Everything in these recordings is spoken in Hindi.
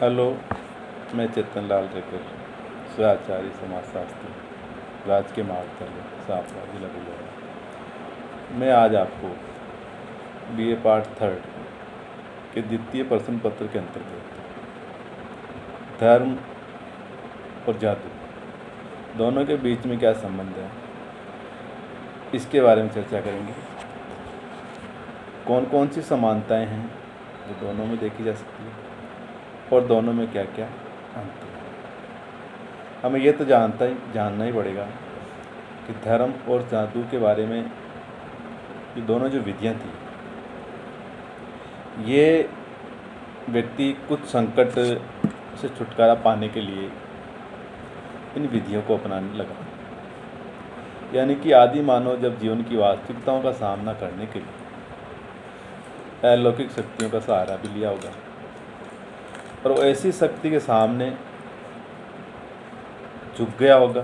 हेलो, मैं चेतन लाल रेकर, स्वाचार्य समाजशास्त्री, राजकीय महाविद्यालय सापड़ा, जिला बुलवाड़ा। मैं आज आपको बीए पार्ट 3 के द्वितीय प्रश्न पत्र के अंतर्गत धर्म और जादू दोनों के बीच में क्या संबंध है, इसके बारे में चर्चा करेंगे। कौन कौन सी समानताएं हैं जो दोनों में देखी जा सकती है और दोनों में क्या क्या अंतर है। हमें यह तो जानना ही पड़ेगा कि धर्म और जादू के बारे में ये दोनों जो विधियां थी, ये व्यक्ति कुछ संकट से छुटकारा पाने के लिए इन विधियों को अपनाने लगा। यानी कि आदि मानव जब जीवन की वास्तविकताओं का सामना करने के लिए अलौकिक शक्तियों का सहारा भी लिया होगा, और वो ऐसी शक्ति के सामने झुक गया होगा,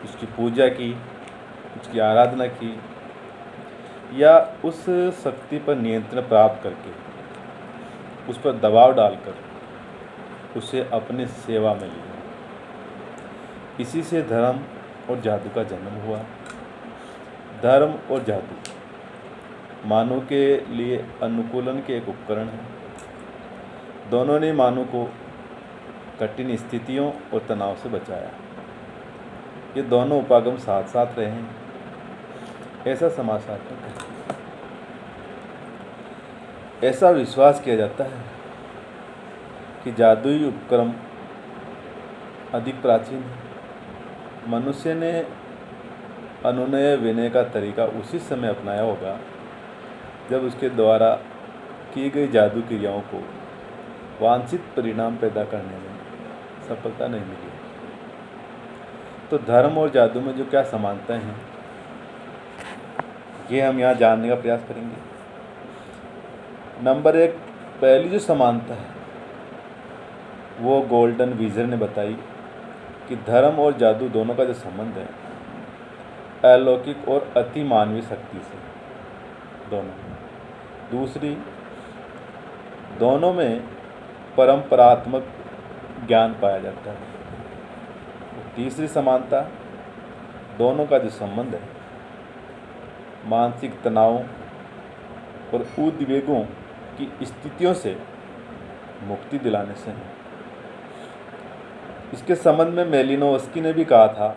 उसकी पूजा की, उसकी आराधना की, या उस शक्ति पर नियंत्रण प्राप्त करके उस पर दबाव डालकर उसे अपने सेवा में लिया। इसी से धर्म और जादू का जन्म हुआ। धर्म और जादू मानव के लिए अनुकूलन के एक उपकरण है। दोनों ने मानव को कठिन स्थितियों और तनाव से बचाया। ये दोनों उपागम साथ साथ रहे हैं, ऐसा समाजशास्त्र में ऐसा विश्वास किया जाता है कि जादुई उपक्रम अधिक प्राचीन है। मनुष्य ने अनुनय विनय का तरीका उसी समय अपनाया होगा जब उसके द्वारा की गई जादू क्रियाओं को वांछित परिणाम पैदा करने में सफलता नहीं मिली। तो धर्म और जादू में जो क्या समानताएं हैं, ये हम यहाँ जानने का प्रयास करेंगे। नंबर 1, पहली जो समानता है वो गोल्डन वीजर ने बताई कि धर्म और जादू दोनों का जो संबंध है अलौकिक और अति मानवीय शक्ति से दोनों। दूसरी, दोनों में परंपरात्मक ज्ञान पाया जाता है। तीसरी समानता, दोनों का जो संबंध है मानसिक तनाव और उद्वेगों की स्थितियों से मुक्ति दिलाने से है। इसके संबंध में मेलिनोवस्की ने भी कहा था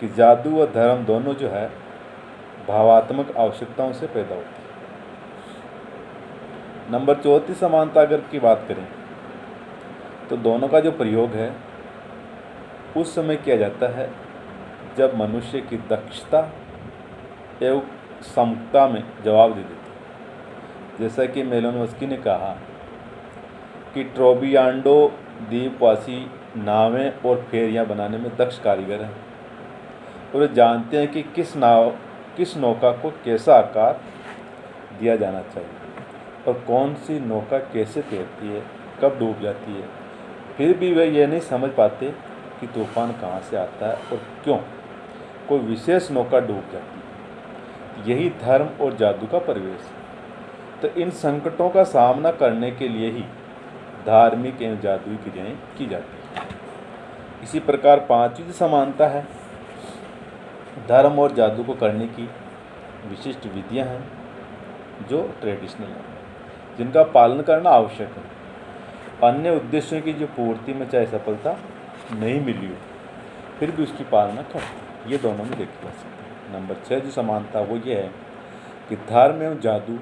कि जादू और धर्म दोनों जो है भावात्मक आवश्यकताओं से पैदा होती है। नंबर 4 समानता अगर की बात करें तो दोनों का जो प्रयोग है उस समय किया जाता है जब मनुष्य की दक्षता एवं क्षमता में जवाब दे देती है। जैसा कि मेलिनोवस्की ने कहा कि ट्रोबियान्डो द्वीपवासी नावें और फेरियां बनाने में दक्ष कारीगर हैं और वे जानते हैं कि किस नौका को कैसा आकार दिया जाना चाहिए और कौन सी नौका कैसे तैरती है, कब डूब जाती है। फिर भी वे ये नहीं समझ पाते कि तूफान कहाँ से आता है और क्यों कोई विशेष नौका डूब जाती है। यही धर्म और जादू का परिवेश है। तो इन संकटों का सामना करने के लिए ही धार्मिक एवं जादुई क्रियाएं की जाती हैं। इसी प्रकार 5वीं समानता है, धर्म और जादू को करने की विशिष्ट विधियां हैं जो ट्रेडिशनल हैं, जिनका पालन करना आवश्यक है। अन्य उद्देश्यों की जो पूर्ति में चाहे सफलता नहीं मिली हो, फिर भी उसकी पालना करते। ये दोनों में देखी जा सकती है। नंबर 6 जो समानता वो ये है कि धर्म एवं जादू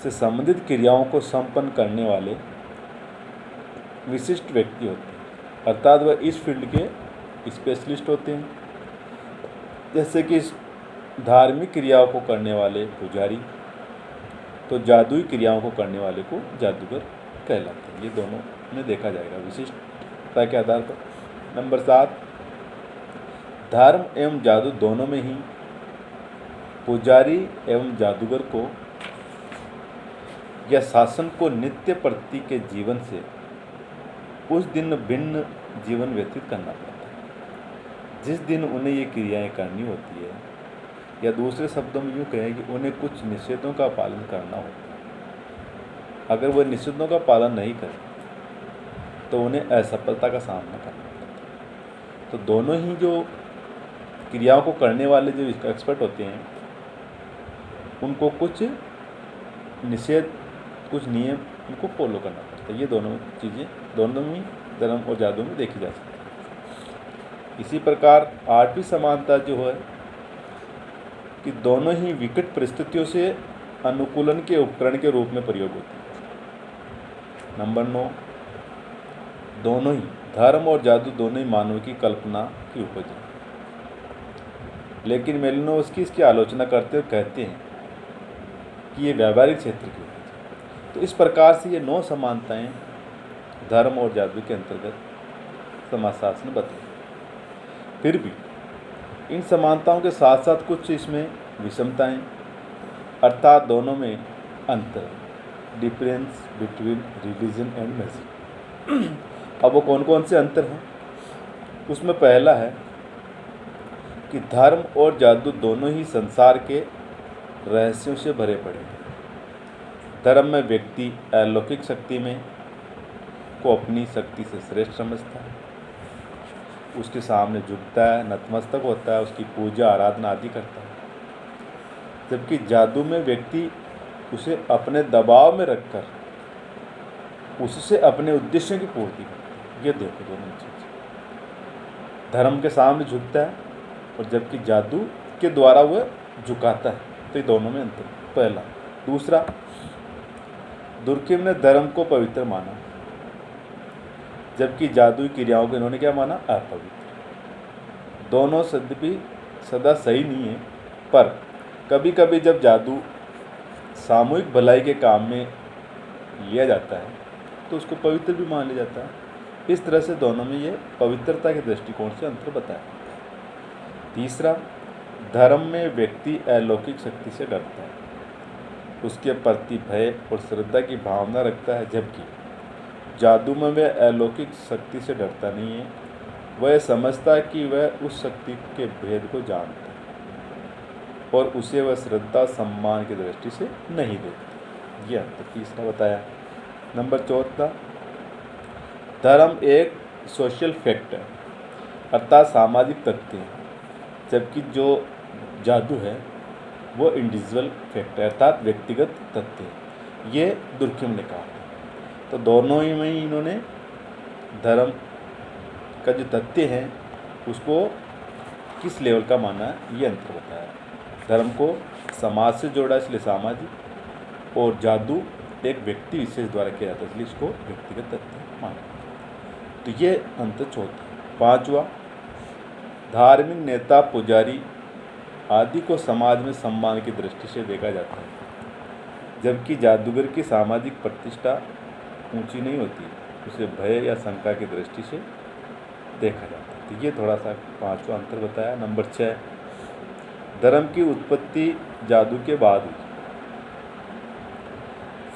से संबंधित क्रियाओं को संपन्न करने वाले विशिष्ट व्यक्ति होते हैं, अर्थात वह इस फील्ड के स्पेशलिस्ट होते हैं। जैसे कि धार्मिक क्रियाओं को करने वाले पुजारी, तो जादुई क्रियाओं को करने वाले को जादूगर कहलाते हैं। ये दोनों में देखा जाएगा विशिष्टता के आधार पर। नंबर 7, धर्म एवं जादू दोनों में ही पुजारी एवं जादूगर को या शासन को नित्य प्रति के जीवन से उस दिन भिन्न जीवन व्यतीत करना पड़ता है जिस दिन उन्हें ये क्रियाएं करनी होती है, या दूसरे शब्दों में यूँ कहें कि उन्हें कुछ निषेधों का पालन करना होता है। अगर वह निषेधों का पालन नहीं करें तो उन्हें असफलता का सामना करना पड़ता है। तो दोनों ही जो क्रियाओं को करने वाले जो एक्सपर्ट होते हैं उनको कुछ निषेध, कुछ नियम उनको फॉलो करना पड़ता है। ये दोनों चीज़ें दोनों ही धर्म और जादू में देखी जा सकती है। इसी प्रकार आठवीं समानता जो है कि दोनों ही विकट परिस्थितियों से अनुकूलन के उपकरण के रूप में प्रयोग होती है। नंबर 9, दोनों ही धर्म और जादू दोनों ही मानव की कल्पना की उपज है। लेकिन मेलिनोव्स्की इसकी आलोचना करते हुए कहते हैं कि ये व्यावहारिक क्षेत्र की उपज है। तो इस प्रकार से ये 9 समानताएं धर्म और जादू के अंतर्गत समाजशास्त्र में बताई। फिर भी इन समानताओं के साथ साथ कुछ इसमें विषमताएं, अर्थात दोनों में अंतर, difference between religion and magic. अब वो कौन कौन से अंतर हैं? उसमें पहला है कि धर्म और जादू दोनों ही संसार के रहस्यों से भरे पड़े हैं। धर्म में व्यक्ति अलौकिक शक्ति में को अपनी शक्ति से श्रेष्ठ समझता है, उसके सामने झुकता है, नतमस्तक होता है, उसकी पूजा आराधना आदि करता है। जबकि जादू में व्यक्ति उसे अपने दबाव में रखकर उससे अपने उद्देश्यों की पूर्ति करता है। ये देखो दोनों चीज़, धर्म के सामने झुकता है और जबकि जादू के द्वारा वह झुकाता है। तो ये दोनों में अंतर पहला। दूसरा, दुर्खिम ने धर्म को पवित्र माना, जबकि जादुई क्रियाओं को इन्होंने क्या माना? अपवित्र। दोनों यद्यपि सदा सही नहीं है, पर कभी कभी जब जादू सामूहिक भलाई के काम में लिया जाता है तो उसको पवित्र भी मान लिया जाता है। इस तरह से दोनों में ये पवित्रता के दृष्टिकोण से अंतर बताया। तीसरा, धर्म में व्यक्ति अलौकिक शक्ति से डरता है, उसके प्रति भय और श्रद्धा की भावना रखता है, जबकि जादू में वह अलौकिक शक्ति से डरता नहीं है। वह समझता है कि वह उस शक्ति के भेद को जानता है और उसे वह श्रद्धा सम्मान की दृष्टि से नहीं देखता। यह अंतर तीसरा बताया। नंबर 14, धर्म एक सोशल फैक्ट है, अर्थात सामाजिक तथ्य है, जबकि जो जादू है वो इंडिविजुअल फैक्ट है, अर्थात व्यक्तिगत तथ्य है। ये दुर्खिम ने कहा। तो दोनों ही में इन्होंने धर्म का जो तथ्य है उसको किस लेवल का माना है, ये अंतर बताया। धर्म को समाज से जोड़ा इसलिए सामाजिक, और जादू एक व्यक्ति विशेष द्वारा किया जाता है इसलिए इसको व्यक्तिगत तथ्य माना। तो ये अंतर चौथा। पांचवा, धार्मिक नेता, पुजारी आदि को समाज में सम्मान की दृष्टि से देखा जाता है, जबकि जादूगर की सामाजिक प्रतिष्ठा ऊंची नहीं होती, उसे भय या शंका की दृष्टि से देखा जाता है। तो ये थोड़ा सा पांचवा अंतर बताया। नंबर 6, धर्म की उत्पत्ति जादू के बाद हुई।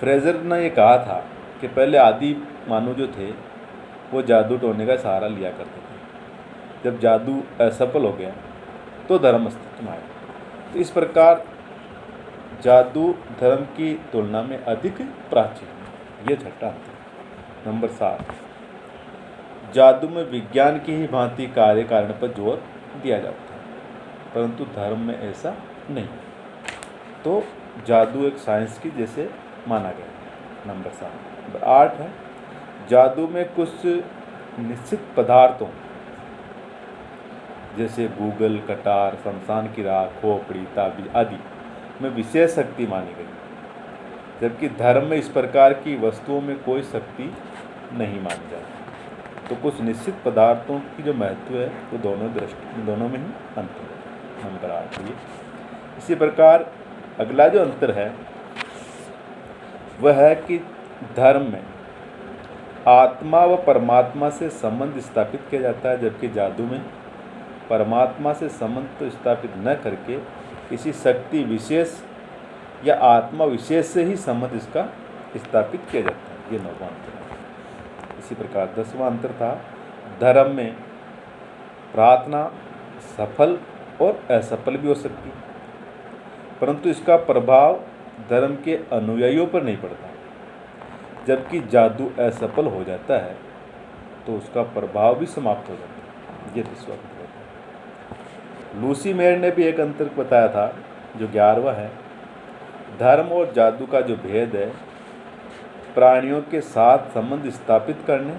फ्रेजर ने ये कहा था कि पहले आदि मानव जो थे वो जादू टोने का सहारा लिया करते थे। जब जादू असफल हो गया तो धर्म अस्तित्व में आया। तो इस प्रकार जादू धर्म की तुलना में अधिक प्राचीन है। ये छठा अंतर। नंबर 7, जादू में विज्ञान की ही भांति कार्य कारण पर जोर दिया जाता है, परंतु धर्म में ऐसा नहीं। तो जादू एक साइंस की जैसे माना गया। नंबर 7। नंबर 8 है, जादू में कुछ निश्चित पदार्थों जैसे गूगल, कटार, शमशान की राख, खोपड़ी, ताबीज आदि में विशेष शक्ति मानी गई, जबकि धर्म में इस प्रकार की वस्तुओं में कोई शक्ति नहीं मानी जाती। तो कुछ निश्चित पदार्थों की जो महत्व है वो दोनों में ही अंतर है। नंबर 8 ये। इसी प्रकार अगला जो अंतर है वह है कि धर्म में आत्मा व परमात्मा से संबंध स्थापित किया जाता है, जबकि जादू में परमात्मा से संबंध तो स्थापित न करके किसी शक्ति विशेष या आत्मा विशेष से ही संबंध इसका स्थापित किया जाता है। ये 9वां अंतर है। इसी प्रकार 10वां अंतर था, धर्म में प्रार्थना सफल और असफल भी हो सकती है, परंतु इसका प्रभाव धर्म के अनुयायियों पर नहीं पड़ता। जबकि जादू असफल हो जाता है तो उसका प्रभाव भी समाप्त हो जाता है। ये दूसरा अंतर है। लूसी मेयर ने भी एक अंतर बताया था जो 11वां है। धर्म और जादू का जो भेद है प्राणियों के साथ संबंध स्थापित करने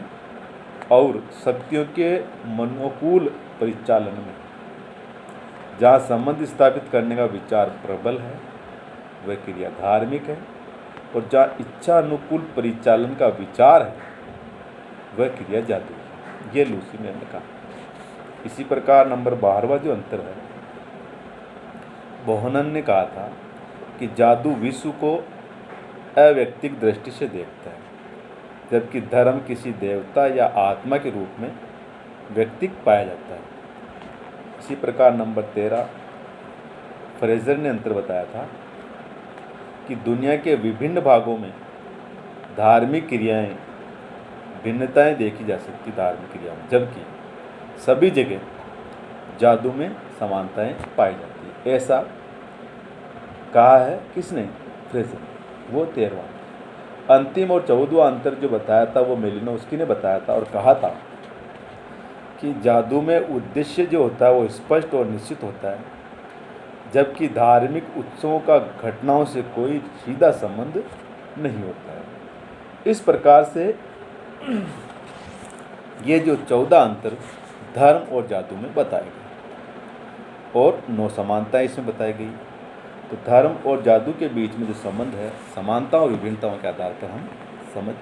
और शक्तियों के मनोकूल परिचालन में। जहाँ संबंध स्थापित करने का विचार प्रबल है वह क्रिया धार्मिक है, और जहाँ इच्छा अनुकूल परिचालन का विचार है वह क्रिया जादू है। ये लूसी मेयर ने कहा। इसी प्रकार नंबर 12वां जो अंतर है, बोहनन ने कहा था कि जादू विश्व को अव्यक्तिक दृष्टि से देखता है, जबकि धर्म किसी देवता या आत्मा के रूप में व्यक्तिक पाया जाता है। इसी प्रकार नंबर 13 फ्रेजर ने अंतर बताया था कि दुनिया के विभिन्न भागों में धार्मिक क्रियाएं भिन्नताएं देखी जा सकती धार्मिक क्रियाओं में, जबकि सभी जगह जादू में समानताएं पाई जाती है। ऐसा कहा है किसने? फ्रेजर। वो 13वां। अंतिम और 14वां अंतर जो बताया था वो मेलिनोव्स्की ने बताया था और कहा था कि जादू में उद्देश्य जो होता है वो स्पष्ट और निश्चित होता है, जबकि धार्मिक उत्सवों का घटनाओं से कोई सीधा संबंध नहीं होता है। इस प्रकार से ये जो 14 अंतर धर्म और जादू में बताए गए और 9 समानताएं इसमें बताई गई। तो धर्म और जादू के बीच में जो संबंध है समानता और विभिन्नताओं के आधार पर हम समझ